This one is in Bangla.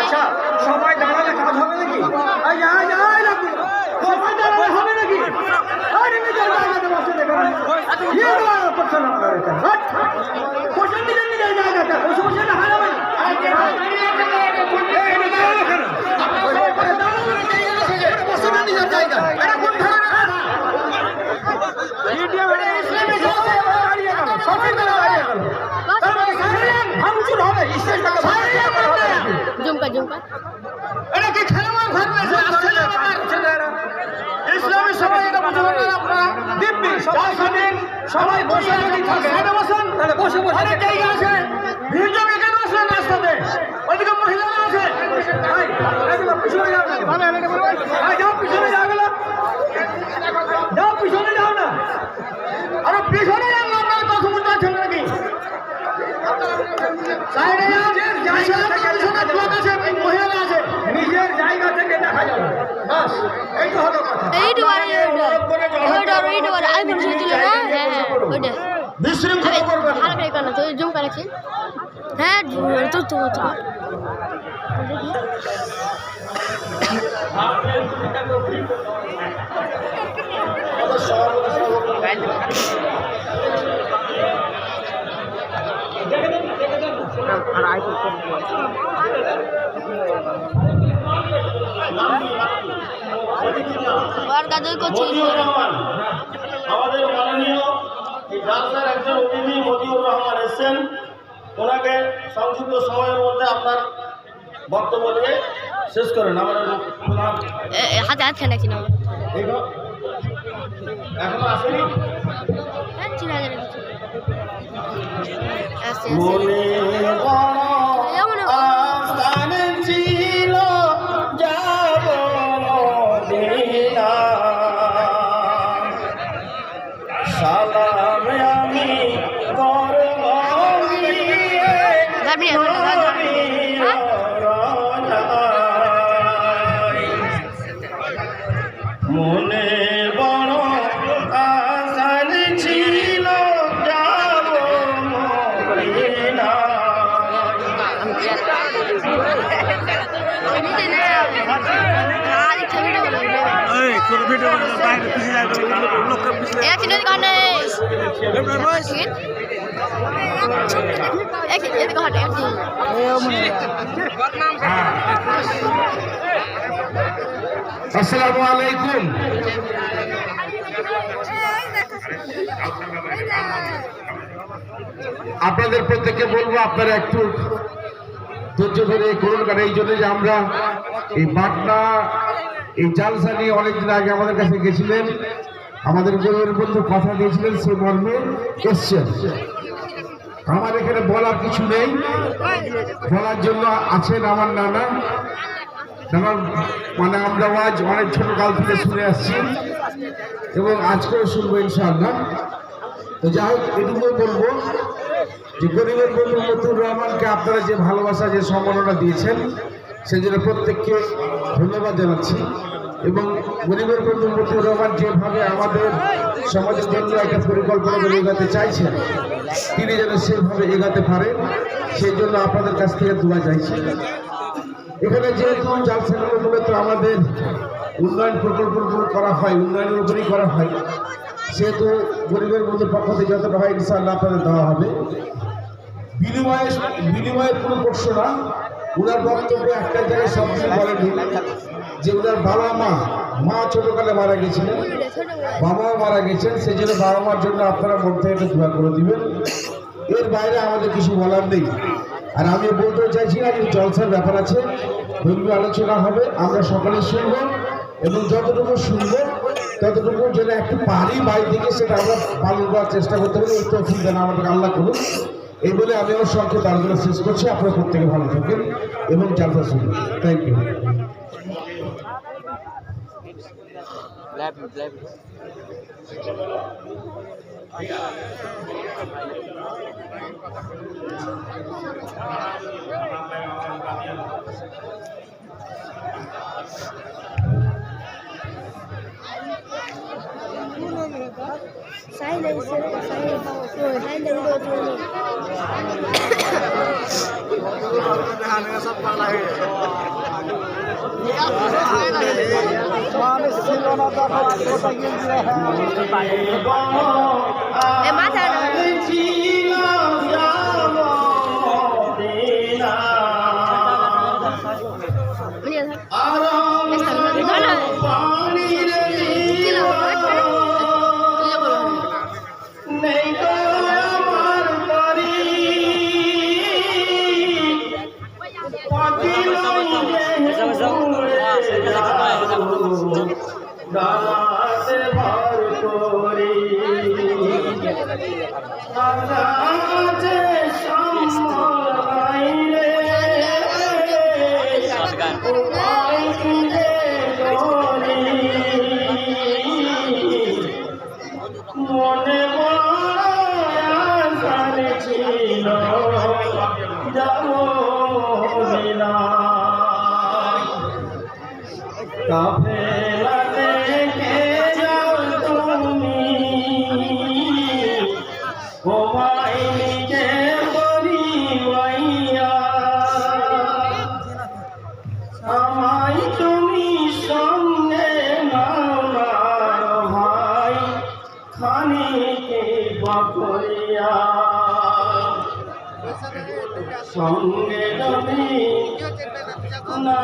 আচ্ছা সবাই দাঁড়ালে কাজ হবে নাকি? সবাই দাঁড়ালে হবে নাকি? ইসলামের সবাই এটা বুঝতে পারবেন আপনারা দিব্যি সবাই বসে যদি থাকে বসেন তাহলে বসে অনেক জায়গা আছে ভিড় জমে কেন আসলেন রাস্তাতে ওইদিকে মহিলারা আছে যাও পিছনে যাও গেল যাও পিছনে যাও না আরে পিছনে যাও না আপনারা কথা বলতে পারছেন নাকি মহিলারা আছে নিজের জায়গা থেকে দেখা যাবে বাস এই তো হলো কথা বিশৃঙ্খলা করবেন হ্যাঁ আমাদের মাননীয় জালসার একজন অতিথি মতিউর রহমান এসছেন, ওনাকে সংক্ষিপ্ত সময়ের মধ্যে আপনার বক্তব্য দিয়ে শেষ করেন। আমাদের হাতে হাত খেলা কিনা এখনো আসেনি। ছিল যাব সালাম আমি করব মনে বড় আসান ছিল যাব মদিনা। আসসালামু আলাইকুম। আপনাদের প্রত্যেককে বলবো আপনারা একটু ধৈর্য ধরে করুন, কারণ এই জন্য যে আমরা এই পাটনা এই জালসা নিয়ে অনেকদিন আগে আমাদের কাছে গেছিলেন, আমাদের গরিবের বন্ধু কথা দিয়েছিলেন, সে মর্মে এসছেন। আমার এখানে বলার কিছু নেই, বলার জন্য আছেন আমার নানা। মানে আমরা আজ অনেক ছোটকাল থেকে শুনে আসছি এবং আজকেও শুনবো ইনশাআল্লাহ। তো যাই হোক, এটুকু বলবো যে গরিবের বন্ধু মতিউর রহমানকে আপনারা যে ভালোবাসা, যে সম্মাননা দিয়েছেন, সেই জন্য প্রত্যেককে ধন্যবাদ জানাচ্ছি। এবং গরিবের বন্ধু মতিউর রহমান যেভাবে আমাদের সমাজের জন্য একটা পরিকল্পনা করে এগাতে চাইছেন, তিনি যেন সেভাবে এগাতে পারেন, সেই জন্য আপনাদের কাছ থেকে দোয়া চাইছি। এখানে যেহেতু জালসাগুলো মূলত আমাদের উন্নয়ন প্রকল্পগুলো করা হয়, উন্নয়নের উপরেই করা হয়, সেহেতু গরিবের বন্ধুর পক্ষ থেকে যতটা হয় ইনশাআল্লাহ আপনাদের দেওয়া হবে। বিনিময়ের কোনো প্রশ্ন না। উনার বক্তব্য একটা জায়গায় সবকিছু বলেনি যে উনার বাবা মা ছোটকালে মারা গেছিলেন, বাবাও মারা গেছেন, সেই জন্য বাবা মার জন্য আপনারা মধ্যে একটা দোয়া করে দিবেন। এর বাইরে আমাদের কিছু বলার নেই। আর আমি বলতে চাইছি না যে জলসার ব্যাপার আছে, ধর্মীয় আলোচনা হবে, আমরা সকালে শুনবো এবং যতটুকু শুনবো ততটুকু যেন একটু পারি বাড়ি থেকে সেটা আমরা পালন করার চেষ্টা করতে হবে। এই তৌফিক যেন আমাদের আল্লাহ করুন। এই বলে আমি আমার সংক্ষেপ আলোচনা শেষ করছি। আপনারা প্রত্যেকে ভালো থাকেন এবং জালসা শুনুন। Thank you. Silence. মাথা দাঁড়াতে ভর করি আজাদে সম্মাই রে উপায় খুঁজে করি মনে বড় ছিল যাব না কাফেলাতে কে যাও তুমি তোমায় নিজে পরিবাইয়া আমায় তুমি সঙ্গে নাও না ভাই খানিকে বাকরিয়া সঙ্গে যদি না